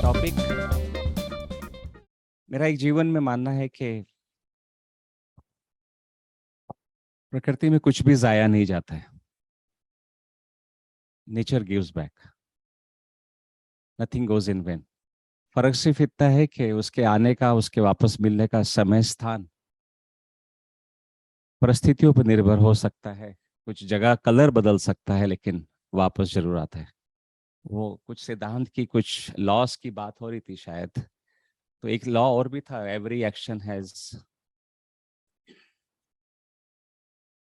Topic मेरा एक जीवन में मानना है कि प्रकृति में कुछ भी जाया नहीं जाता है। Nature gives back, nothing goes in when. फर्क सिर्फ इतना है कि उसके आने का, उसके वापस मिलने का समय, स्थान परिस्थितियों पर निर्भर हो सकता है। कुछ जगह कलर बदल सकता है, लेकिन वापस जरूर आता है। वो कुछ सिद्धांत की, कुछ लॉस की बात हो रही थी शायद। तो एक लॉ और भी था, every action has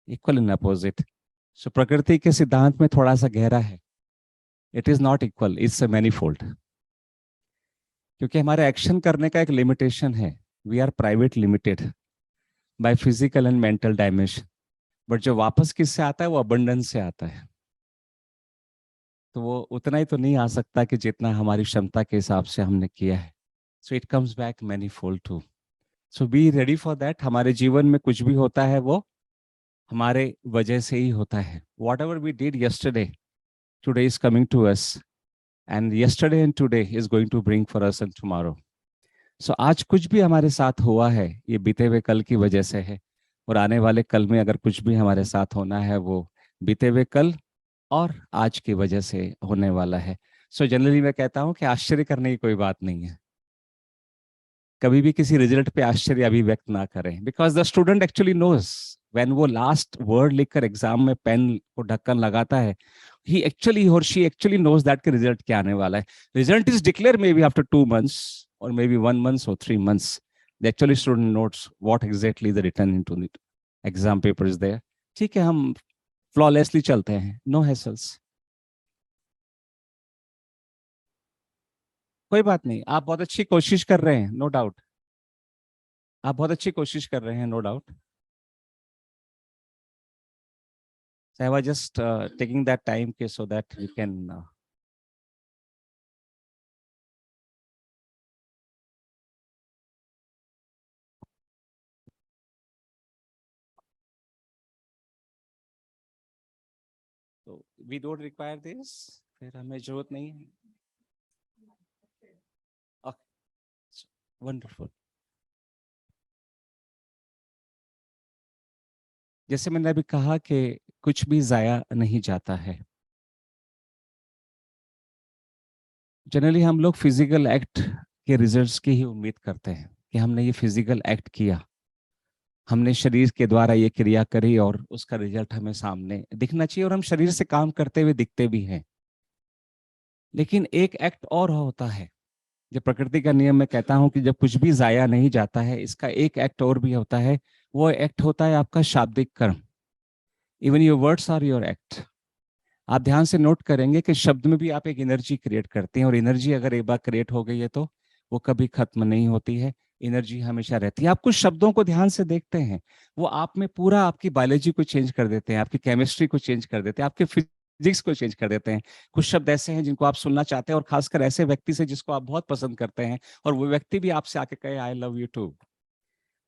equal in opposite. So प्रकृति के सिद्धांत में थोड़ा सा गहरा है। It is not equal, it's a manifold. क्योंकि हमारे एक्शन करने का एक लिमिटेशन है। We are private limited by physical and mental dimension. But जो वापस किससे आता है वो अबंडेंस से आता है। तो वो उतना ही तो नहीं आ सकता कि जितना हमारी क्षमता के हिसाब से हमने किया है। So it comes back many fold to. So be ready for that. हमारे जीवन में कुछ भी होता है वो हमारे वजह से ही होता है। Whatever we did yesterday, today is coming to us, and yesterday and today is going to bring for us and tomorrow. So आज कुछ भी हमारे साथ हुआ है, ये बीते हुए कल की वजह से है। और आने वाले कल में अगर कुछ भी हमारे साथ होना है, वो बीते हुए कल और आज की वजह से होने वाला है। सो जनरली मैं कहता हूं कि आश्चर्य करने की कोई बात नहीं है। कभी भी किसी रिजल्ट पे आश्चर्य अभिव्यक्त ना करें, because the student actually knows. When वो लास्ट वर्ड लिखकर एग्जाम में पेन को ढक्कन लगाता है, ही एक्चुअली और शी एक्चुअली नोज दैट के रिजल्ट क्या आने वाला है। Result is declare may be after 2 months or maybe 1 month or 3 months. The actually student notes what exactly the written into the exam paper is there. ठीक है, हम flawlessly चलते हैं, नो हैसल्स। कोई बात नहीं, आप बहुत अच्छी कोशिश कर रहे हैं, नो डाउट। आप बहुत अच्छी कोशिश कर रहे हैं, no doubt. So I was just taking that time so that we can so we don't require this, फिर हमें जरूरत नहीं है। वंडरफुल। जैसे मैंने अभी कहा कि कुछ भी जाया नहीं जाता है। जनरली हम लोग फिजिकल एक्ट के रिजल्ट्स की ही उम्मीद करते हैं कि हमने ये फिजिकल एक्ट किया, हमने शरीर के द्वारा ये क्रिया करी और उसका रिजल्ट हमें सामने दिखना चाहिए, और हम शरीर से काम करते हुए दिखते भी हैं। लेकिन एक एक्ट और होता है, जो प्रकृति का नियम मैं कहता हूं कि जब कुछ भी जाया नहीं जाता है, इसका एक एक्ट और भी होता है। वो एक्ट होता है आपका शाब्दिक कर्म। Even your words are your act. आप ध्यान से नोट करेंगे कि शब्द में भी आप एक एनर्जी क्रिएट करते हैं, और एनर्जी अगर एक बार क्रिएट हो गई है तो वो कभी खत्म नहीं होती है। एनर्जी हमेशा रहती है। आप कुछ शब्दों को ध्यान से देखते हैं, वो आप में पूरा आपकी बायोलॉजी को चेंज कर देते हैं, आपकी केमिस्ट्री को चेंज कर देते हैं, आपके फिजिक्स को चेंज कर देते हैं। कुछ शब्द ऐसे हैं जिनको आप सुनना चाहते हैं, और खासकर ऐसे व्यक्ति से जिसको आप बहुत पसंद करते हैं, और वो व्यक्ति भी आपसे आके कहे आई लव यू टू,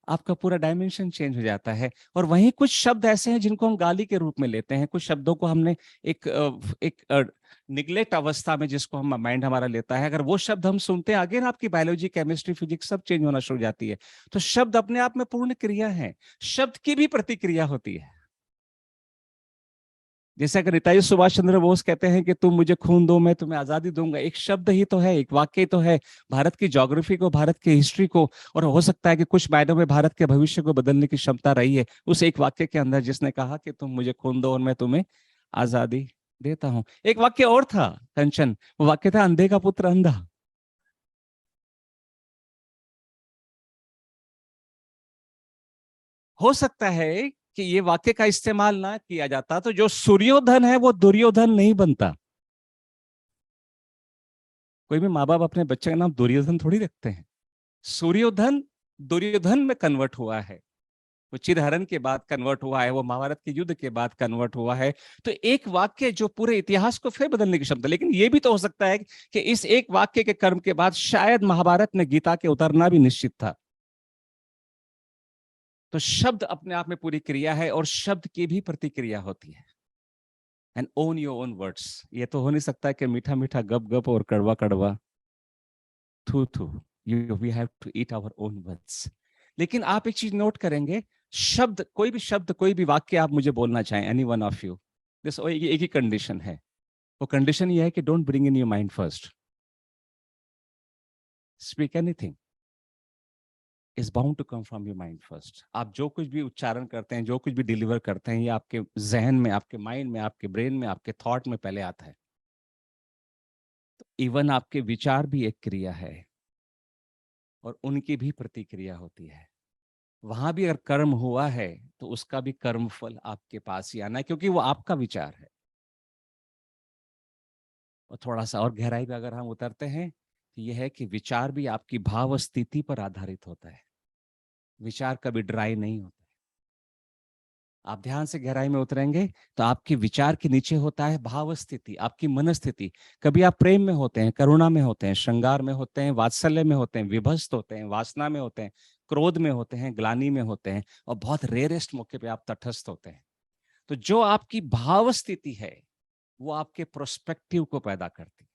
आपका पूरा डायमेंशन चेंज हो जाता है। और वहीं कुछ शब्द ऐसे हैं जिनको हम गाली के रूप में लेते हैं। कुछ शब्दों को हमने एक निग्लेक्ट अवस्था में, जिसको हम माइंड हमारा लेता है, अगर वो शब्द हम सुनते हैं, आगे ना आपकी बायोलॉजी, केमिस्ट्री, फिजिक्स सब चेंज होना शुरू हो जाती है। तो शब्द अपने आप में पूर्ण क्रिया है। शब्द की भी प्रतिक्रिया होती है। जैसे अगर नेताजी सुभाष चंद्र बोस कहते हैं कि तुम मुझे खून दो, मैं तुम्हें आजादी दूंगा, एक शब्द ही तो है, एक वाक्य ही तो है। भारत की ज्योग्राफी को, भारत की हिस्ट्री को, और हो सकता है कि कुछ मायनों में भारत के भविष्य को बदलने की क्षमता रही है उस एक वाक्य के अंदर, जिसने कहा कि तुम मुझे खून दो और मैं तुम्हें आजादी देता हूं। एक वाक्य और था, कंचन, वो वाक्य था अंधे का पुत्र अंधा। हो सकता है कि ये वाक्य का इस्तेमाल ना किया जाता तो जो सूर्योधन है वो दुर्योधन नहीं बनता। कोई भी माँ बाप अपने बच्चे का नाम दुर्योधन थोड़ी रखते हैं। सूर्योधन दुर्योधन में कन्वर्ट हुआ है, वो चिरहरण के बाद कन्वर्ट हुआ है, वो महाभारत के युद्ध के बाद कन्वर्ट हुआ है। तो एक वाक्य जो पूरे इतिहास को फिर बदलने की क्षमता। लेकिन ये भी तो हो सकता है कि इस एक वाक्य के कर्म के बाद शायद महाभारत में गीता के उतरना भी निश्चित था। तो शब्द अपने आप में पूरी क्रिया है, और शब्द की भी प्रतिक्रिया होती है। And own your own words. ये तो हो नहीं सकता कि मीठा मीठा गप गप और कड़वा कड़वा। थू थू, we have to eat our own words. लेकिन आप एक चीज नोट करेंगे, शब्द, कोई भी वाक्य आप मुझे बोलना चाहें, any one of you, this एक ही कंडीशन है। वो कंडीशन ये है कि don't bring in your mind first. Speak anything is bound to come from your mind first. आप जो कुछ भी उच्चारण करते हैं, जो कुछ भी डिलीवर करते हैं, ये आपके जहन में, आपके माइंड में, आपके ब्रेन में, आपके थॉट में पहले आता है। तो इवन आपके विचार भी एक क्रिया है और उनकी भी प्रतिक्रिया होती है। वहां भी अगर कर्म हुआ है तो उसका भी कर्म फल आपके पास ही आना है, क्योंकि वो आपका विचार है। और थोड़ा सा और गहराई में अगर हम उतरते हैं तो यह है कि विचार भी आपकी भाव स्थिति पर आधारित होता है। विचार कभी ड्राई नहीं होता। आप ध्यान से गहराई में उतरेंगे तो आपके विचार के नीचे होता है भाव स्थिति, आपकी मनस्थिति। कभी आप प्रेम में होते हैं, करुणा में होते हैं, श्रृंगार में होते हैं, वात्सल्य में होते हैं, विभस्त होते हैं, वासना में होते हैं, क्रोध में होते हैं, ग्लानि में होते हैं, और बहुत रेयरेस्ट मौके पे आप तटस्थ होते हैं। तो जो आपकी भाव स्थिति है वो आपके प्रोस्पेक्टिव को पैदा करती है।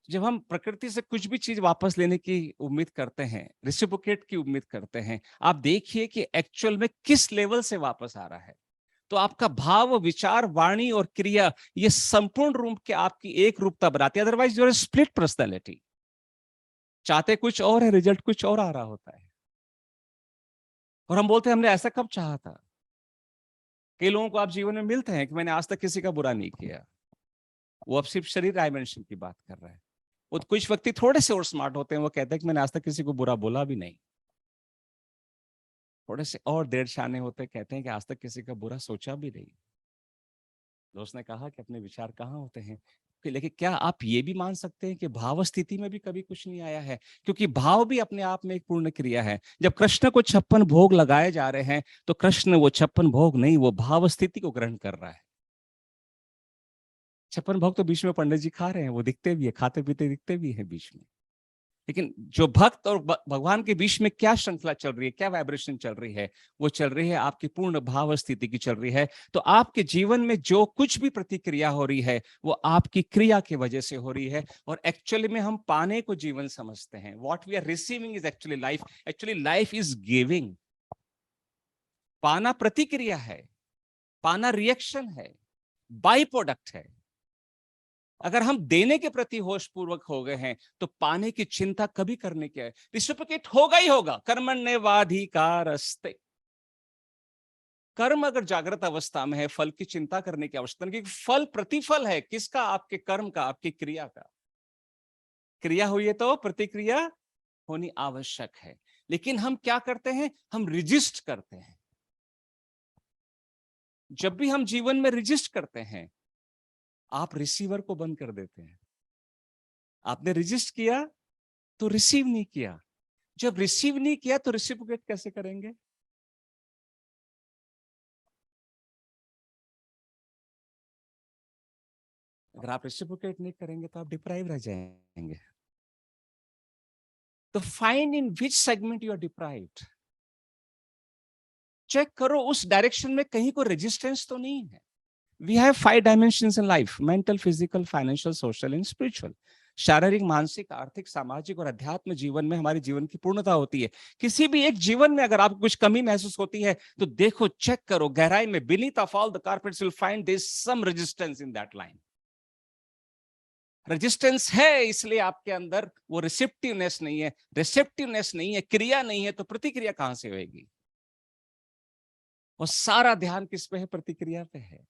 जब हम प्रकृति से कुछ भी चीज वापस लेने की उम्मीद करते हैं, रिसिप्रोकेट की उम्मीद करते हैं, आप देखिए कि एक्चुअल में किस लेवल से वापस आ रहा है। तो आपका भाव, विचार, वाणी और क्रिया, ये संपूर्ण रूप के आपकी एक रूपता बनाती है। Otherwise you're split personality. चाहते कुछ और है, रिजल्ट कुछ और आ रहा होता है। और हम बोलते हैं हमने ऐसा कब चाहा था। कई लोगों को आप जीवन में मिलते हैं कि मैंने आज तक किसी का बुरा नहीं किया। वो अब सिर्फ शरीर डायमेंशन की बात कर रहा है। वो कुछ व्यक्ति थोड़े से और स्मार्ट होते हैं, वो कहते हैं कि मैंने आज तक किसी को बुरा बोला भी नहीं। थोड़े से और देर शाने होते हैं, कहते हैं कि आज तक किसी का बुरा सोचा भी नहीं। दोस्त ने कहा कि अपने विचार कहाँ होते हैं। लेकिन क्या आप ये भी मान सकते हैं कि भाव स्थिति में भी कभी कुछ नहीं आया है? क्योंकि भाव भी अपने आप में एक पूर्ण क्रिया है। जब कृष्ण को 56 भोग लगाए जा रहे हैं तो कृष्ण वो 56 भोग नहीं, वो भाव स्थिति को ग्रहण कर रहा है। 56 भोग तो बीच में पंडित जी खा रहे हैं, वो दिखते भी है, खाते पीते दिखते भी है बीच में। लेकिन जो भक्त और भगवान के बीच में क्या श्रृंखला चल रही है, क्या वाइब्रेशन चल रही है, वो चल रही है आपकी पूर्ण भाव स्थिति की चल रही है। तो आपके जीवन में जो कुछ भी प्रतिक्रिया हो रही है वो आपकी क्रिया की वजह से हो रही है। और एक्चुअली में हम पाने को जीवन समझते हैं। What we are receiving is actually life. Actually life is giving. पाना प्रतिक्रिया है, पाना रिएक्शन है, बाई प्रोडक्ट है। अगर हम देने के प्रति होशपूर्वक हो गए हैं तो पाने की चिंता कभी करने की है, रिसिप्रोकेट होगा ही होगा। कर्मण्येवाधिकारस्ते। कर्म अगर जागृत अवस्था में है, फल की चिंता करने की आवश्यकता नहीं, क्योंकि फल प्रतिफल है किसका? आपके कर्म का, आपकी क्रिया का। क्रिया हुई है तो प्रतिक्रिया होनी आवश्यक है। लेकिन हम क्या करते हैं? हम रिजिस्ट करते हैं। जब भी हम जीवन में रिजिस्ट करते हैं, आप रिसीवर को बंद कर देते हैं। आपने रिजिस्ट किया तो रिसीव नहीं किया। जब रिसीव नहीं किया तो रिसिप्रोकेट कैसे करेंगे? अगर आप रेसिप्रोकेट नहीं करेंगे तो आप डिप्राइव रह जाएंगे। तो find in which segment you are deprived. Check करो उस डायरेक्शन में कहीं को रेजिस्टेंस तो नहीं है। We have 5 dimensions in life: mental, physical, financial, social and spiritual. शारीरिक, मानसिक, आर्थिक, सामाजिक और अध्यात्म जीवन में हमारे जीवन की पूर्णता होती है। किसी भी एक जीवन में अगर आपको कुछ कमी महसूस होती है तो देखो, चेक करो गहराई में, beneath of all the carpets you'll find there's some resistance in that line। Resistance है, इसलिए आपके अंदर वो रिसेप्टिवनेस नहीं है। रिसेप्टिवनेस नहीं है, क्रिया नहीं है, तो प्रतिक्रिया कहां से होगी? और सारा ध्यान किस पे है? प्रतिक्रिया पे है।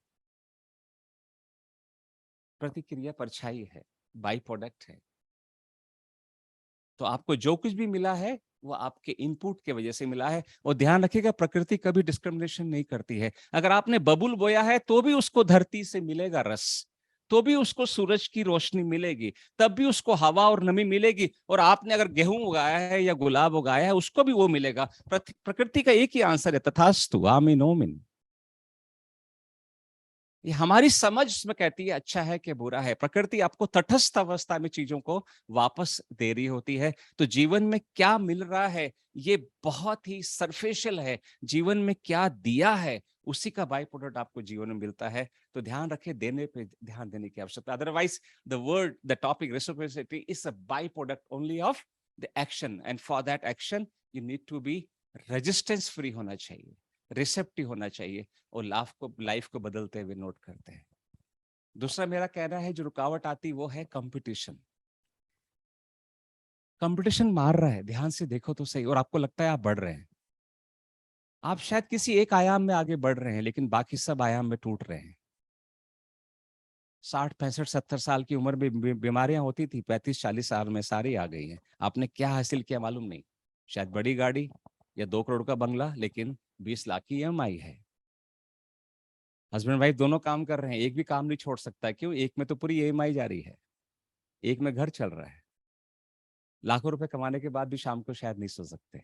प्रतिक्रिया परछाई है, बाई प्रोडक्ट है। तो आपको जो कुछ भी मिला है वो आपके इनपुट के वजह से मिला है। और ध्यान रखिएगा, प्रकृति कभी डिस्क्रिमिनेशन नहीं करती है। अगर आपने बबुल बोया है तो भी उसको धरती से मिलेगा रस, तो भी उसको सूरज की रोशनी मिलेगी, तब भी उसको हवा और नमी मिलेगी। और आपने अगर गेहूं उगाया है या गुलाब उगाया है, उसको भी वो मिलेगा। प्रकृति का एक ही आंसर है, तथास्तु, आमीन ओमिन। ये हमारी समझ में कहती है अच्छा है कि बुरा है। प्रकृति आपको तटस्थ अवस्था में चीजों को वापस दे रही होती है। तो जीवन में क्या मिल रहा है ये बहुत ही सरफेशियल है। जीवन में क्या दिया है उसी का बाई प्रोडक्ट आपको जीवन में मिलता है। तो ध्यान रखें, देने पे ध्यान देने की आवश्यकता। Otherwise the topic reciprocity is a by product only of the action, and for that action you need to be resistance free होना चाहिए, रिसेप्टिव होना चाहिए, और लाइफ को बदलते हुए नोट करते हैं। दूसरा मेरा कहना है, जो रुकावट आती वो है कंपटीशन। कंपटीशन मार रहा है, ध्यान से देखो तो सही, और आपको लगता है आप बढ़ रहे हैं। आप शायद किसी एक आयाम में आगे बढ़ रहे हैं, लेकिन बाकी सब आयाम में टूट रहे हैं। 60 65 70 साल की उम्र में बीमारियां होती थी, 35 40 साल में सारी आ गई हैं। आपने क्या हासिल किया मालूम नहीं, शायद बड़ी गाड़ी या 2 करोड़ का बंगला, लेकिन 20 लाख की ईएमआई है। हस्बैंड वाइफ दोनों काम कर रहे हैं, एक भी काम नहीं छोड़ सकता। क्यों? एक में तो पूरी ईएमआई जारी है, एक में घर चल रहा है। लाखों रुपए कमाने के बाद भी शाम को शायद नहीं सो सकते,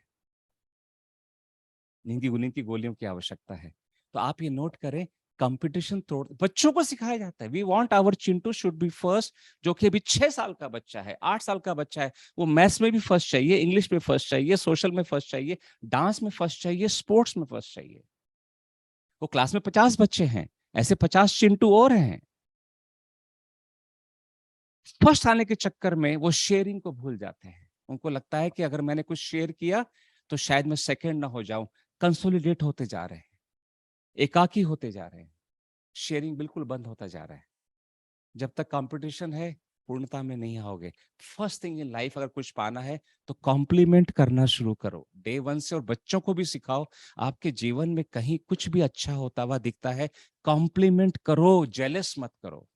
नींद की गोलियों की आवश्यकता है। तो आप ये नोट करें, कंपटीशन तोड़ बच्चों को सिखाया जाता है, we want our Chintu should be first. जो कि अभी 6 साल का बच्चा है, 8 साल का बच्चा है, वो मैथ्स में भी फर्स्ट चाहिए, इंग्लिश में फर्स्ट चाहिए, सोशल में फर्स्ट चाहिए, डांस में फर्स्ट चाहिए, स्पोर्ट्स में फर्स्ट चाहिए। वो क्लास में 50 बच्चे हैं, ऐसे 50 चिंटू और हैं। फर्स्ट आने के चक्कर में वो शेयरिंग को भूल जाते हैं। उनको लगता है कि अगर मैंने कुछ शेयर किया तो शायद मैं सेकंड ना हो जाऊं। कंसोलिडेट होते जा रहे हैं, एकाकी होते जा रहे हैं, शेयरिंग बिल्कुल बंद होता जा रहा है। जब तक कंपटीशन है, पूर्णता में नहीं आओगे। फर्स्ट थिंग इन लाइफ, अगर कुछ पाना है तो कॉम्प्लीमेंट करना शुरू करो डे वन से, और बच्चों को भी सिखाओ। आपके जीवन में कहीं कुछ भी अच्छा होता हुआ दिखता है, कॉम्प्लीमेंट करो, जेलस मत करो।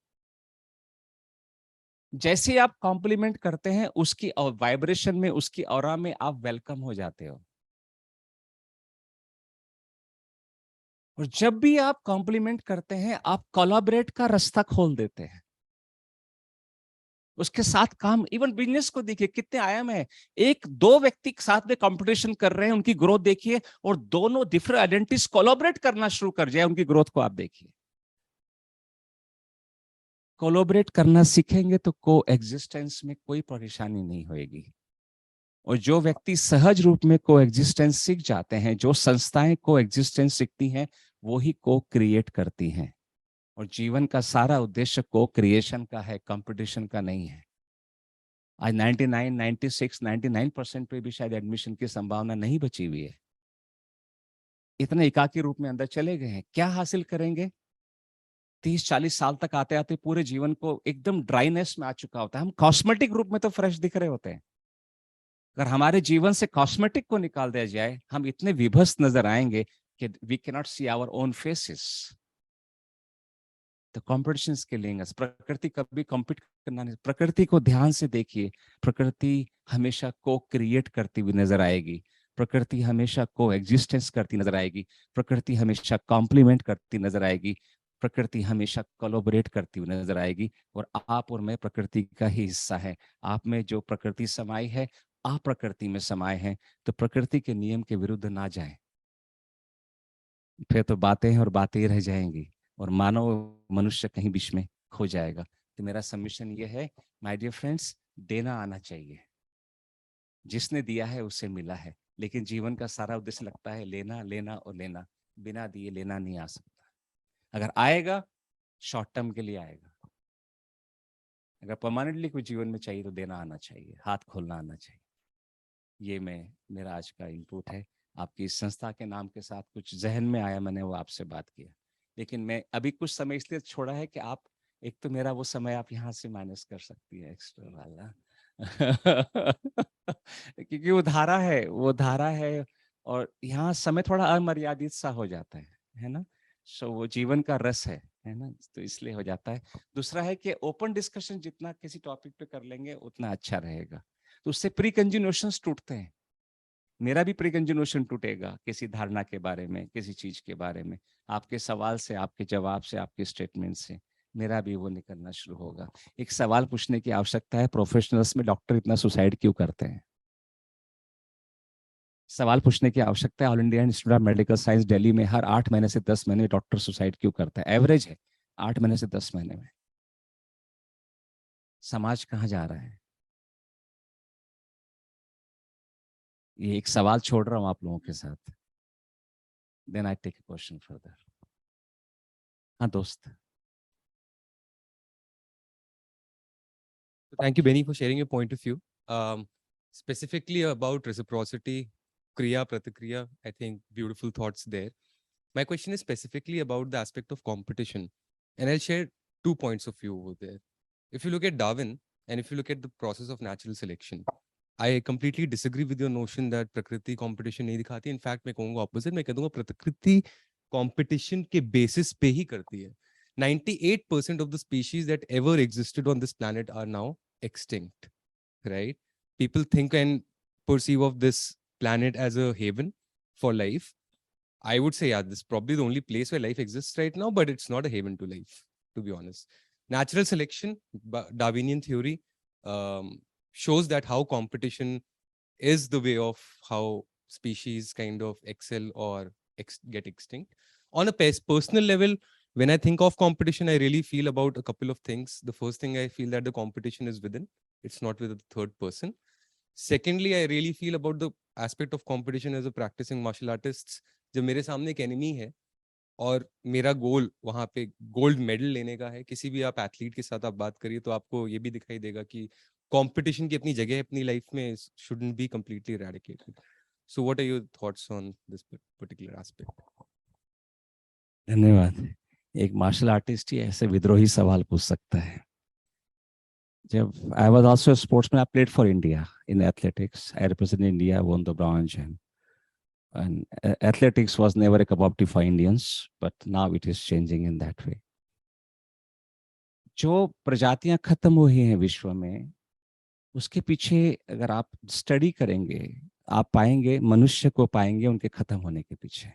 जैसे आप कॉम्प्लीमेंट करते हैं, उसकी वाइब्रेशन में, उसकी ऑरा में आप वेलकम हो जाते हो। और जब भी आप कॉम्प्लीमेंट करते हैं, आप कोलैबोरेट का रास्ता खोल देते हैं, उसके साथ काम। इवन बिजनेस को देखिए, कितने आयाम है। एक दो व्यक्ति साथ में कंपटीशन कर रहे हैं, उनकी ग्रोथ देखिए, और दोनों डिफरेंट आइडेंटिटीज कोलैबोरेट करना शुरू कर जाए, उनकी ग्रोथ को आप देखिए। कोलैबोरेट करना सीखेंगे तो को एग्जिस्टेंस में कोई परेशानी नहीं होगी। और जो व्यक्ति सहज रूप में को एग्जिस्टेंस सीख जाते हैं, जो संस्थाएं को एग्जिस्टेंस सीखती हैं, वो ही को क्रिएट करती हैं। और जीवन का सारा उद्देश्य को क्रिएशन का है, कंपटीशन का नहीं है। आज 99 96 99% पे भी शायद एडमिशन की संभावना नहीं बची हुई है। इतने एकाकी रूप में अंदर चले गए हैं, क्या हासिल करेंगे? 30 40 साल तक आते आते पूरे जीवन को एकदम ड्राइनेस में आ चुका होता है। हम कॉस्मेटिक रूप में तो फ्रेश दिख रहे होते हैं। अगर हमारे जीवन से कॉस्मेटिक को निकाल दिया जाए, हम इतने विभत्स नजर आएंगे कि we can not see our own faces. तो कॉम्पिटिशन के लिए प्रकृति कभी कॉम्पिट करना नहीं। प्रकृति को ध्यान से देखिए, प्रकृति हमेशा को क्रिएट करती हुई नजर आएगी, प्रकृति हमेशा को एग्जिस्टेंस करती नजर आएगी, प्रकृति हमेशा कॉम्प्लीमेंट करती नजर आएगी, प्रकृति हमेशा कोलैबोरेट करती हुई नजर आएगी। और आप और मैं प्रकृति का ही हिस्सा है। आप में जो प्रकृति समाई है, आप प्रकृति में समाये हैं। तो प्रकृति के नियम के विरुद्ध ना जाएं, फिर तो बातें और बातें ही रह जाएंगी, और मानव मनुष्य कहीं बीच में खो जाएगा। तो मेरा सबमिशन ये है, माय डियर फ्रेंड्स, देना आना चाहिए। जिसने दिया है उससे मिला है, लेकिन जीवन का सारा उद्देश्य लगता है लेना लेना और लेना। बिना दिए लेना नहीं आ सकता। अगर आएगा, शॉर्ट टर्म के लिए आएगा। अगर परमानेंटली कोई जीवन में चाहिए तो देना आना चाहिए, हाथ खोलना आना चाहिए। ये मेरा आज का इनपुट है। आपकी इस संस्था के नाम के साथ कुछ जहन में आया, मैंने वो आपसे बात किया। लेकिन मैं अभी कुछ समय इसलिए छोड़ा है कि आप, एक तो मेरा वो समय आप यहाँ से माइनस कर सकती है, एक्स्ट्रा वाला। क्योंकि वो धारा है, वो धारा है, और यहाँ समय थोड़ा अमर्यादित सा हो जाता है ना। सो वो जीवन का रस है ना, तो इसलिए हो जाता है। दूसरा है कि ओपन डिस्कशन जितना किसी टॉपिक पे कर लेंगे उतना अच्छा रहेगा। तो उससे प्री कंज्यूमेशंस टूटते हैं। मेरा भी प्री कंज्यूमेशन टूटेगा किसी धारणा के बारे में, किसी चीज के बारे में। आपके सवाल से, आपके जवाब से, आपके स्टेटमेंट से मेरा भी वो निकलना शुरू होगा। एक सवाल पूछने की आवश्यकता है, प्रोफेशनल्स में डॉक्टर इतना सुसाइड क्यों करते हैं? सवाल पूछने की आवश्यकता है, all India institute of medical science Delhi में हर 8 महीने से 10 महीने डॉक्टर सुसाइड क्यों करता है? एवरेज है 8 महीने से 10 महीने में। समाज कहाँ जा रहा है? ये एक सवाल छोड़ रहा हूं आप लोगों के साथ, then I take a question further. हाँ दोस्त। Thank you, Benny, for sharing your point of view. Specifically about reciprocity, Kriya, Pratikriya, I think beautiful thoughts there. My question is specifically about the aspect of competition. And I'll share 2 points of view over there. If you look at Darwin and if you look at the process of natural selection, I completely disagree with your notion that Prakriti competition nahi dikhati. In fact, मैं कहूँगा opposite. मैं कह दूँगा Prakriti competition के basis पे ही करती है. 98% of the species that ever existed on this planet are now extinct, right? People think and perceive of this planet as a haven for life. I would say, yeah, this is probably the only place where life exists right now, but it's not a haven to life, to be honest. Natural selection, Darwinian theory, shows that how competition is the way of how species kind of excel or get extinct. On a personal level, when I think of competition, I really feel about a couple of things. The first thing, I feel that the competition is within, it's not with a third person. Secondly, I really feel about the aspect of competition as a practicing martial artists. जब मेरे सामने एक enemy है और मेरा गोल वहां पे gold medal लेने का है, किसी भी आप एथलीट के साथ आप बात करिए तो आपको ये भी दिखाई देगा कि कंपटीशन की अपनी जगह है अपनी लाइफ में, shouldn't be completely eradicated. So what are your thoughts on this particular aspect? धन्यवाद। एक मार्शल आर्टिस्ट ही ऐसे विद्रोही सवाल पूछ सकता है। जब I was also a sportsman, I played for India in athletics. I represented India, won the bronze, and athletics was never a cup of tea for Indians, but now it is changing in that way. जो प्रजातियां खत्म हुई हैं विश्व में, उसके पीछे अगर आप स्टडी करेंगे, आप पाएंगे, मनुष्य को पाएंगे उनके खत्म होने के पीछे।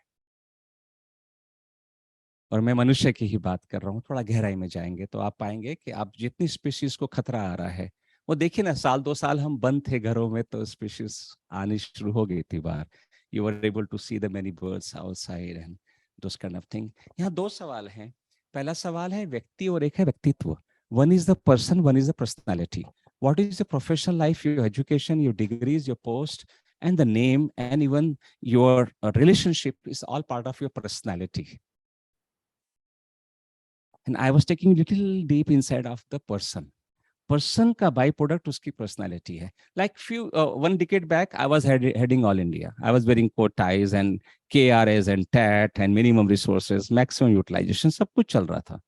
और मैं मनुष्य की ही बात कर रहा हूँ, थोड़ा गहराई में जाएंगे तो आप पाएंगे कि आप जितनी स्पीशीज को खतरा आ रहा है, वो देखिए ना, साल 2 साल हम बंद थे घरों में तो स्पीशीज आनी शुरू हो गई थी बाहर। You were able to see the many birds outside and those kind of thing. यहाँ 2 सवाल हैं। पहला सवाल है व्यक्ति और एक है व्यक्तित्व। One is the person, one is the personality. What is the professional life, your education, your degrees, your post and the name and even your relationship is all part of your personality. And I was taking little deep inside of the person. Person का by product उसकी personality है. Like one decade back, I was heading all India. I was wearing coat ties and KRS and TAT and minimum resources, maximum utilization, सब कुछ चल रहा था।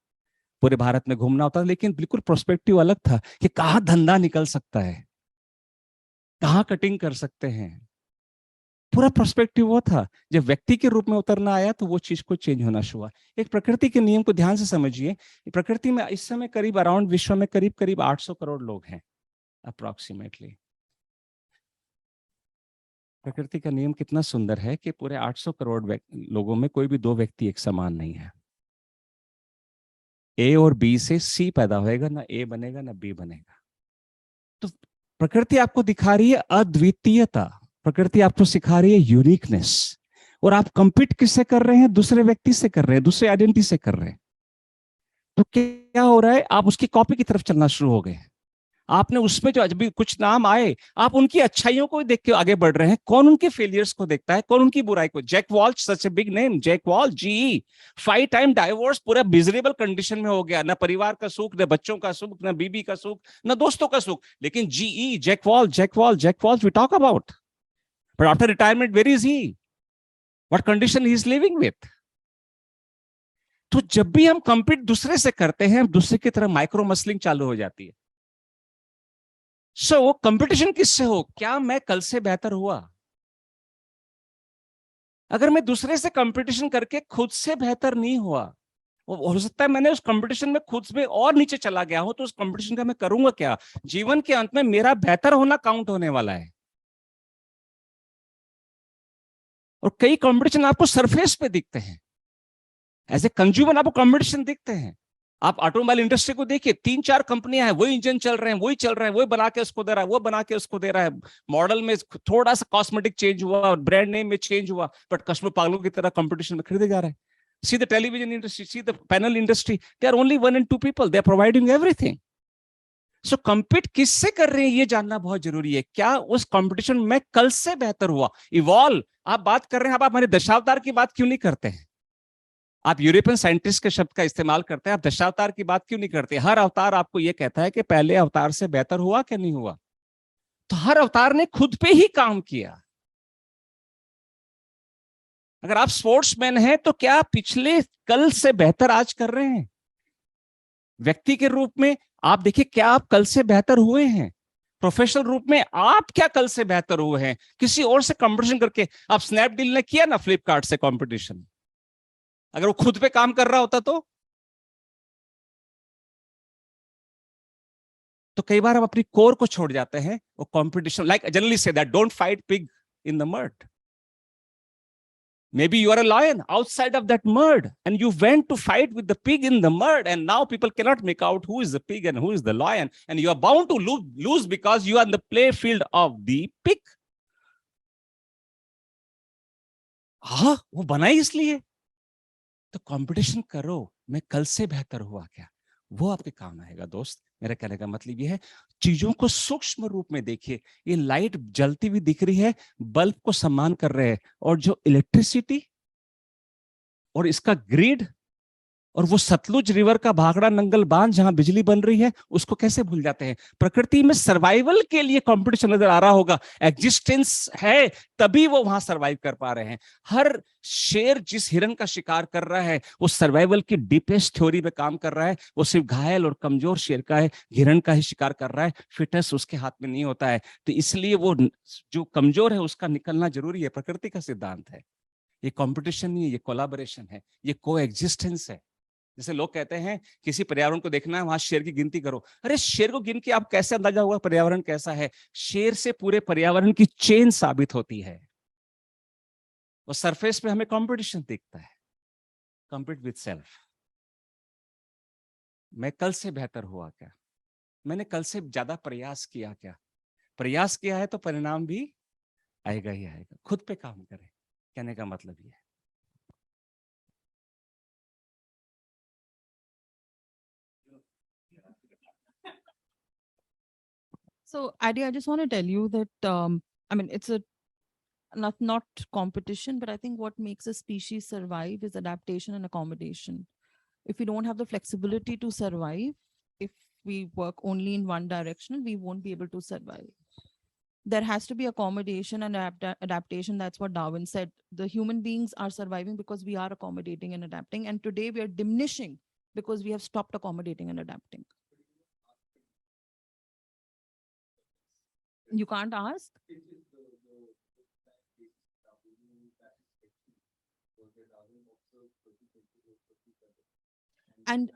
पूरे भारत में घूमना होता था, लेकिन बिल्कुल प्रोस्पेक्टिव अलग था कि कहाँ धंधा निकल सकता है, कहाँ कटिंग कर सकते हैं। पूरा पर्सपेक्टिव वो था। जब व्यक्ति के रूप में उतरना आया तो वो चीज को चेंज होना शुरू हुआ। एक प्रकृति के नियम को ध्यान से समझिए। प्रकृति में इस समय करीब अराउंड विश्व में करीब 800 करोड़ लोग हैं अप्रोक्सीमेटली। प्रकृति का नियम कितना सुंदर है कि पूरे 800 करोड़ लोगों में कोई भी 2 व्यक्ति एक समान नहीं है। ए और बी से सी पैदा होएगा, ना ए बनेगा ना बी बनेगा। तो प्रकृति आपको दिखा रही है अद्वितीयता, प्रकृति आपको सिखा रही है यूनिकनेस। और आप कंपीट किससे कर रहे हैं? दूसरे व्यक्ति से कर रहे हैं, दूसरे आइडेंटिटी से कर रहे हैं। तो क्या हो रहा है? आप उसकी कॉपी की तरफ चलना शुरू हो गए। आपने उसमें जो अभी कुछ नाम आए, आप उनकी अच्छाइयों को देख के आगे बढ़ रहे हैं। कौन उनके फेलियर्स को देखता है, कौन उनकी बुराई को? Jack Welch, such a big name, Jack Welch, GE, 5 time divorce, पूरा मिजरेबल कंडीशन में हो गया। ना परिवार का सुख, ना बच्चों का सुख, ना बीबी का सुख, ना दोस्तों का सुख। लेकिन GE, Jack Welch, Jack Welch, Jack Welch we talk about, but after retirement where is he? What condition he is living with? तो जब भी हम कंपीट दूसरे से करते हैं, दूसरे की तरह माइक्रो मसलिंग चालू हो जाती है। सो कंपटीशन किससे हो? क्या मैं कल से बेहतर हुआ? अगर मैं दूसरे से कंपटीशन करके खुद से बेहतर नहीं हुआ, हो सकता है मैंने उस कंपटीशन में खुद में और नीचे चला गया हो, तो उस कंपटीशन का मैं करूंगा क्या? जीवन के अंत में मेरा बेहतर होना काउंट होने वाला है। और कई कंपटीशन आपको सरफेस पे दिखते हैं, एज ए कंज्यूमर आपको कंपटीशन दिखते हैं। आप ऑटोमोबाइल इंडस्ट्री को देखिए, 3-4 कंपनियां हैं, वही इंजन चल रहे हैं, वही चल रहे हैं, वही बना के उसको दे रहा है, वो बना के उसको दे रहा है। मॉडल में थोड़ा सा कॉस्मेटिक चेंज हुआ, ब्रांड नेम में चेंज हुआ, बट कस्टमर पागलों की तरह कंपटीशन में खरीदे जा रहे हैं। See the television industry, see the panel industry, they are only 1 and 2 people, they are providing everything. So compete किससे कर रहे हैं ये जानना बहुत जरूरी है। क्या उस कंपटीशन में कल से बेहतर हुआ? इवॉल्व आप बात कर रहे हैं, आप हमारे दशावतार की बात क्यों नहीं करते हैं? आप यूरोपियन साइंटिस्ट के शब्द का इस्तेमाल करते हैं, आप दशावतार की बात क्यों नहीं करते? हर अवतार आपको यह कहता है कि पहले अवतार से बेहतर हुआ कि नहीं हुआ। तो हर अवतार ने खुद पे ही काम किया। अगर आप स्पोर्ट्समैन हैं तो क्या पिछले कल से बेहतर आज कर रहे हैं? व्यक्ति के रूप में आप देखिए, क्या आप कल से बेहतर हुए हैं? प्रोफेशनल रूप में आप क्या कल से बेहतर हुए हैं? किसी और से कंपटीशन करके? आप स्नैपडील ने किया ना फ्लिपकार्ट से कंपटीशन, अगर वो खुद पे काम कर रहा होता तो कई बार हम अपनी कोर को छोड़ जाते हैं। वो competition, like generally say that don't fight pig in the mud. Maybe you are a lion outside of that mud and you went to fight with the pig in the mud, and now people cannot make out who is the pig and who is the lion, and you are bound to lose because you are in the play field of the pig. हाँ, वो बनाई इसलिए। तो competition करो, मैं कल से बेहतर हुआ क्या, वो आपके काम आएगा दोस्त। मेरा कहने का मतलब ये है, चीजों को सूक्ष्म रूप में देखिए। ये लाइट जलती हुई दिख रही है, बल्ब को सम्मान कर रहे हैं, और जो इलेक्ट्रिसिटी और इसका ग्रिड और वो सतलुज रिवर का भाखड़ा नंगल बांध जहां बिजली बन रही है, उसको कैसे भूल जाते हैं? प्रकृति में सर्वाइवल के लिए कंपटीशन नजर आ रहा होगा। एग्जिस्टेंस है तभी वो वहां सर्वाइव कर पा रहे हैं। हर शेर जिस हिरन का शिकार कर रहा है, वो सर्वाइवल की डीपेस्ट थ्योरी में काम कर रहा है। वो सिर्फ घायल और कमजोर शेर का है, हिरन का ही शिकार कर रहा है। फिटनेस उसके हाथ में नहीं होता है। तो इसलिए वो जो कमजोर है उसका निकलना जरूरी है। प्रकृति का सिद्धांत है। ये कंपटीशन नहीं है, ये कोलैबोरेशन है, ये कोएग्जिस्टेंस है। जैसे लोग कहते हैं किसी पर्यावरण को देखना है, वहां शेर की गिनती करो। अरे शेर को गिन के आप कैसे अंदाजा होगा पर्यावरण कैसा है? शेर से पूरे पर्यावरण की चेन साबित होती है। वो सरफेस पे हमें कंपटीशन दिखता है, कम्पीट विद सेल्फ। मैं कल से बेहतर हुआ क्या? मैंने कल से ज्यादा प्रयास किया क्या? प्रयास किया है तो परिणाम भी आएगा ही आएगा। खुद पे काम करें, कहने का मतलब ये है। So, Adi, I just want to tell you that I mean, it's a not competition, but I think what makes a species survive is adaptation and accommodation. If we don't have the flexibility to survive, if we work only in one direction, we won't be able to survive. There has to be accommodation and adaptation. That's what Darwin said. The human beings are surviving because we are accommodating and adapting. And today we are diminishing because we have stopped accommodating and adapting. You can't ask? And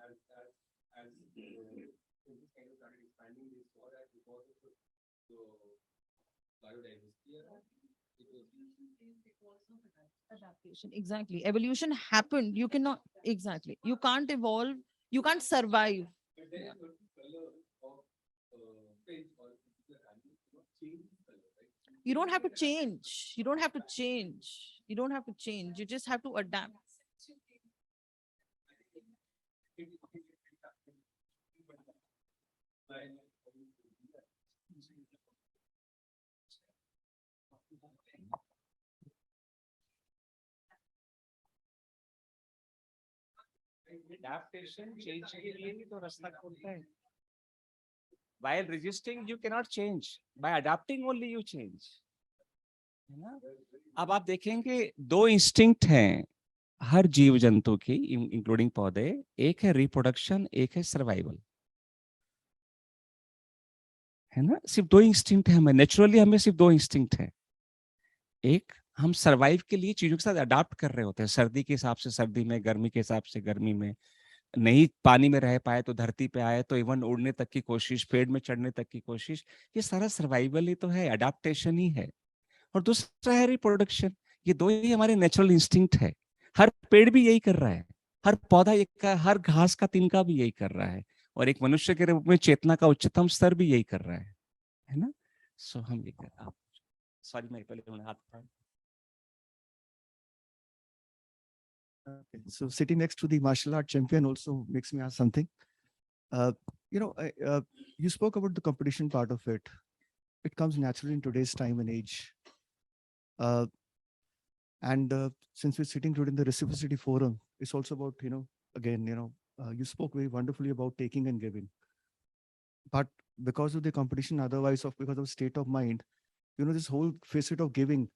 adaptation, exactly. Evolution happened. You cannot, exactly. You can't evolve. You can't survive. Yeah. You don't have to change. You don't have to change. You don't have to change. You just have to adapt. Adaptation change के लिए ही तो रास्ता खोलता है। While resisting, you cannot change. By adapting only you change. है ना? अब आप देखेंगे दो इंस्टिंक्ट हैं हर जीव जंतु की, इंक्लूडिंग पौधे। एक है रिप्रोडक्शन, एक है सर्वाइवल। है ना? सिर्फ दो इंस्टिंक्ट है हमें, नेचुरली हमें सिर्फ दो इंस्टिंक्ट है। एक, हम सर्वाइव के लिए चीजों के साथ अडाप्ट कर रहे होते हैं। सर्दी के हिसाब से सर्दी में, गर्मी के हिसाब से गर्मी में। नहीं पानी में रह पाए तो धरती पे आए, तो इवन उड़ने तक की कोशिश, पेड़ में चढ़ने तक की कोशिश। ये सारा सर्वाइवल ही तो है, अडाप्टेशन ही है। और दूसरा है रिप्रोडक्शन। ये दो ही हमारे नेचुरल इंस्टिंक्ट है। हर पेड़ भी यही कर रहा है, हर पौधा ये हर घास का तिनका भी यही कर रहा है, और एक मनुष्य के रूप में चेतना का उच्चतम स्तर भी यही कर रहा है ना? सो हम ये कर रहा। सॉरी, मैं पहले हाथ उठाया। Okay. So sitting next to the martial art champion also makes me ask something. You spoke about the competition part of it. It comes naturally in today's time and age. Since we're sitting today in the Reciprocity Forum, it's also about, again, you spoke very wonderfully about taking and giving. But because of the competition, otherwise, because of state of mind, this whole facet of giving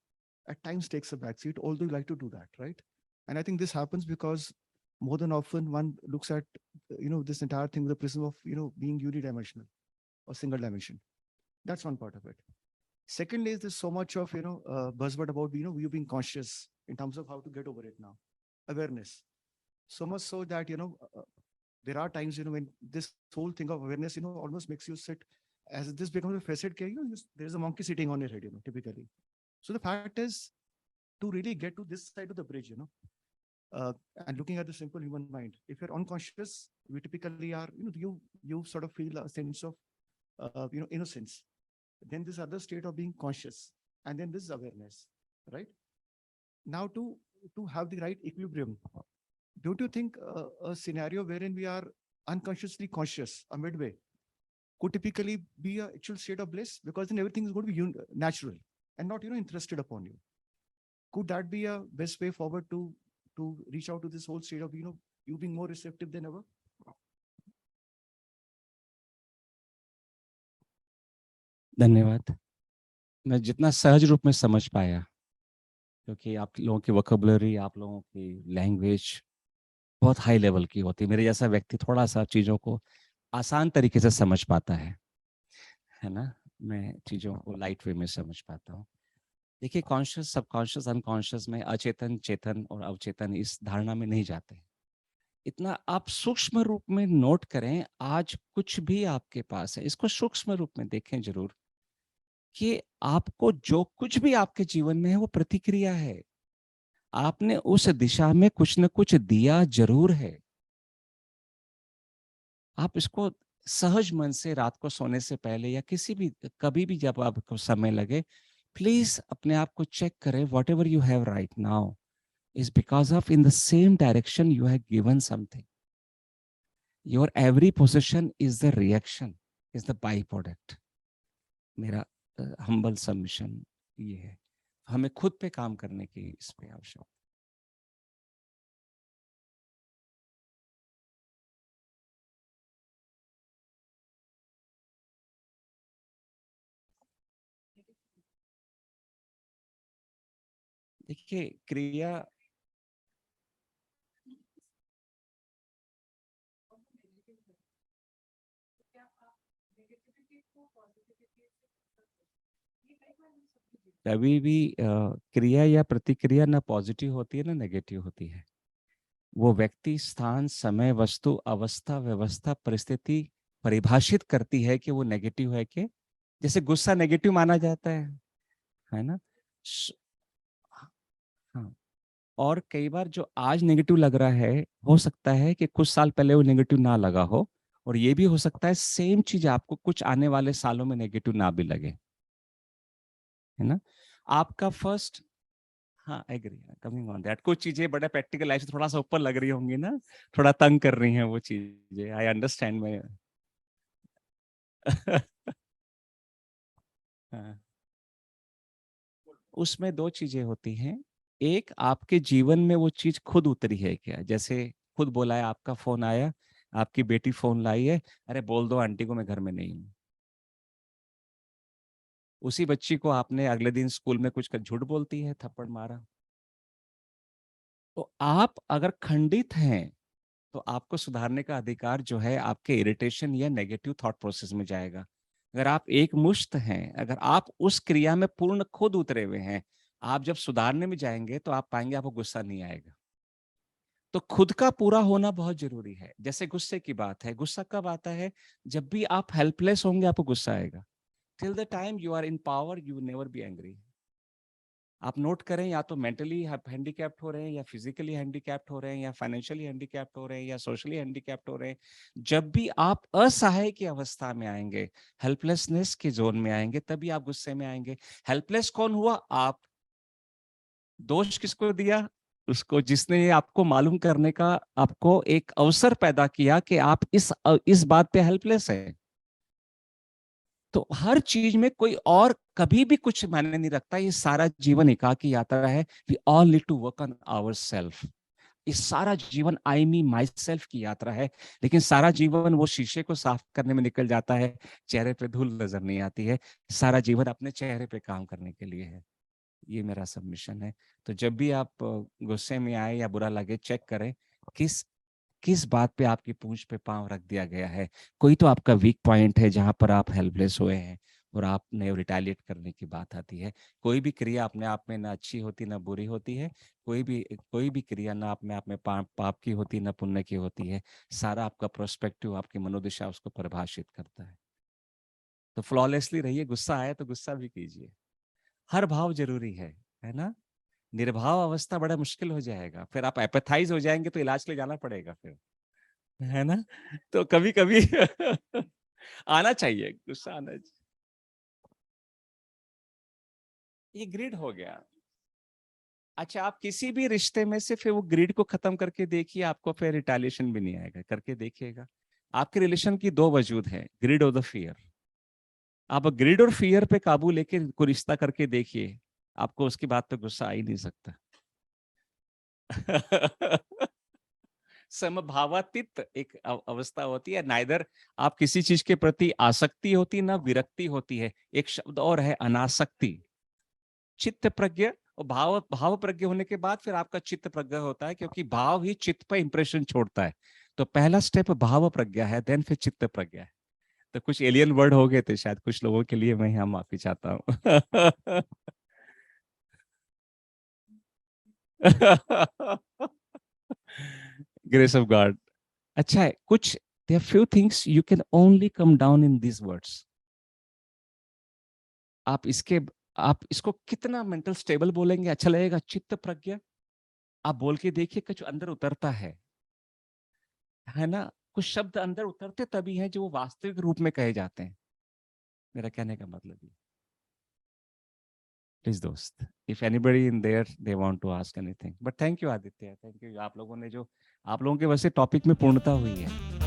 at times takes a backseat, although you like to do that, right? And I think this happens because more than often one looks at, this entire thing with the prism of, being unidimensional or single dimension. That's one part of it. Secondly, is there's so much of, buzzword about, you being conscious in terms of how to get over it now. Awareness. So much so that, there are times, when this whole thing of awareness, almost makes you sit, as this becomes a facet care, there's a monkey sitting on your head, typically. So the fact is to really get to this side of the bridge, and looking at the simple human mind, if you're unconscious, we typically are, you sort of feel a sense of, innocence. Then this other state of being conscious, and then this awareness, right? Now to have the right equilibrium, don't you think a scenario wherein we are unconsciously conscious, a midway, could typically be an actual state of bliss? Because then everything is going to be natural and not, interested upon you. Could that be a best way forward to reach out to this whole state of, you being more receptive than ever? धन्यवाद। मैं जितना सहज रूप में समझ पाया, क्योंकि आप लोगों की वोकैबुलरी, आप लोगों की लैंग्वेज बहुत हाई लेवल की होती है। मेरे जैसा व्यक्ति थोड़ा सा चीज़ों को आसान तरीके से समझ पाता है ना? मैं चीज़ों को लाइट वे में समझ पाता हूँ। देखिए, कॉन्शियस, सबकॉन्शियस, अनकॉन्शियस में अचेतन, चेतन और अवचेतन इस धारणा में नहीं जाते। इतना आप सूक्ष्म रूप में नोट करें, आज कुछ भी आपके पास है, इसको सूक्ष्म रूप में देखें जरूर, कि आपको जो कुछ भी आपके जीवन में है वो प्रतिक्रिया है। आपने उस दिशा में कुछ न कुछ दिया जरूर है। आप इसको सहज मन से रात को सोने से पहले या किसी भी कभी भी जब आपको समय लगे, प्लीज अपने आप को चेक करें, what ever you have right now is because of in the same direction you have given something. Your every possession is the reaction, is the byproduct. मेरा humble submission ये है, हमें खुद पे काम करने की इस पे आवश्यकता। देखिए, क्रिया कभी भी क्रिया या प्रतिक्रिया ना पॉजिटिव होती है ना नेगेटिव होती है। वो व्यक्ति, स्थान, समय, वस्तु, अवस्था, व्यवस्था, परिस्थिति परिभाषित करती है कि वो नेगेटिव है कि, जैसे गुस्सा नेगेटिव माना जाता है ना? हाँ, और कई बार जो आज नेगेटिव लग रहा है, हो सकता है कि कुछ साल पहले वो नेगेटिव ना लगा हो, और ये भी हो सकता है सेम चीज आपको कुछ आने वाले सालों में नेगेटिव ना भी लगे, है ना? आपका फर्स्ट, हाँ, एग्री, कमिंग ऑन दैट, कुछ चीजें बड़ा प्रैक्टिकल लाइफ से थोड़ा सा ऊपर लग रही होंगी ना, थोड़ा तंग कर रही हैं वो चीजें, आई अंडरस्टैंड। मैं हाँ, उसमें दो चीजें होती हैं। एक, आपके जीवन में वो चीज खुद उतरी है क्या? जैसे खुद बोला है, आपका फोन आया, आपकी बेटी फोन लाई है, अरे बोल दो आंटी को मैं घर में नहीं हूँ। उसी बच्ची को आपने अगले दिन स्कूल में कुछ झूठ बोलती है, थप्पड़ मारा। तो आप अगर खंडित हैं तो आपको सुधारने का अधिकार जो है आपके इरिटेशन या नेगेटिव थॉट प्रोसेस में जाएगा। अगर आप एक मुश्त हैं, अगर आप उस क्रिया में पूर्ण खुद उतरे हुए हैं, आप जब सुधारने में जाएंगे तो आप पाएंगे आपको गुस्सा नहीं आएगा। तो खुद का पूरा होना बहुत जरूरी है। जैसे गुस्से की बात है, गुस्सा कब आता है? जब भी आप हेल्पलेस होंगे आपको गुस्सा आएगा। Till the time you are in power you never be angry. आप नोट करें, या तो मेंटली हैंडीकैप्ड हो रहे हैं, या फिजिकली हैंडीकैप्ड हो रहे हैं, या फाइनेंशियली हैंडीकैप्ड हो रहे हैं, या सोशली हैंडीकैप्ड हो रहे हैं, जब भी आप असहाय की अवस्था में आएंगे, हेल्पलेसनेस के जोन में आएंगे, तभी आप गुस्से में आएंगे। हेल्पलेस कौन हुआ? आप। दोष किसको दिया? उसको जिसने ये आपको मालूम करने का आपको एक अवसर पैदा किया कि आप इस बात पे हेल्पलेस है। तो हर चीज में कोई और कभी भी कुछ मायने नहीं रखता। ये सारा जीवन एकाकी यात्रा है। We all need to work on ourselves. इस सारा जीवन आई मी माई सेल्फ की यात्रा है, लेकिन सारा जीवन वो शीशे को साफ करने में निकल जाता है, चेहरे पे धूल नजर नहीं आती है। सारा जीवन अपने चेहरे पे काम करने के लिए है। ये मेरा सबमिशन है। तो जब भी आप गुस्से में आए या बुरा लगे, चेक करें किस किस बात पे आपकी पूंछ पे पांव रख दिया गया है। कोई तो आपका वीक पॉइंट है जहां पर आप हेल्पलेस हुए हैं और आपने रिटेलिएट करने की बात आती है। कोई भी क्रिया अपने आप में ना अच्छी होती ना बुरी होती है। कोई भी क्रिया ना अपने आप में पाप की होती ना पुण्य की होती है। सारा आपका प्रोस्पेक्टिव, आपकी मनोदशा उसको परिभाषित करता है। तो फ्लॉलेसली रहिए। गुस्सा आए तो गुस्सा भी कीजिए। हर भाव जरूरी है ना। निर्भाव अवस्था बड़ा मुश्किल हो जाएगा, फिर आप एपेथाइज हो जाएंगे तो इलाज के लिए जाना पड़ेगा फिर, है ना। तो कभी कभी आना चाहिए, गुस्सा आना चाहिए। ये ग्रिड हो गया। अच्छा, आप किसी भी रिश्ते में से फिर वो ग्रिड को खत्म करके देखिए, आपको फिर रिटेलिएशन भी नहीं आएगा। करके देखिएगा। आपके रिलेशन की दो वजूद है, ग्रिड और द फियर। आप ग्रिड और फियर पे काबू लेके कोई रिश्ता करके देखिए, आपको उसकी बात पे गुस्सा आ ही नहीं सकता। समभावातीत एक अवस्था होती है। नाइदर आप किसी चीज के प्रति आसक्ति होती ना विरक्ति होती है। एक शब्द और है अनासक्ति। चित्त प्रज्ञ और भाव प्रज्ञ होने के बाद फिर आपका चित्त प्रज्ञ होता है, क्योंकि भाव ही चित्त पर इंप्रेशन छोड़ता है। तो पहला स्टेप भाव प्रज्ञा है, देन फिर चित्त प्रज्ञा है। तो कुछ एलियन वर्ड हो गए थे शायद कुछ लोगों के लिए, मैं यहाँ माफी चाहता हूँ। Grace of God. अच्छा है कुछ, there are few things you can only come down in these words. आप इसको कितना मेंटल स्टेबल बोलेंगे अच्छा लगेगा। चित्त प्रज्ञा आप बोल के देखिए, कुछ अंदर उतरता है ना। कुछ शब्द अंदर उतरते तभी हैं जो वास्तविक रूप में कहे जाते हैं। मेरा कहने का मतलब ये। प्लीज दोस्त, if anybody in there they want to ask anything, but thank you Aditya, thank you. आप लोगों के वजह से टॉपिक में पूर्णता हुई है।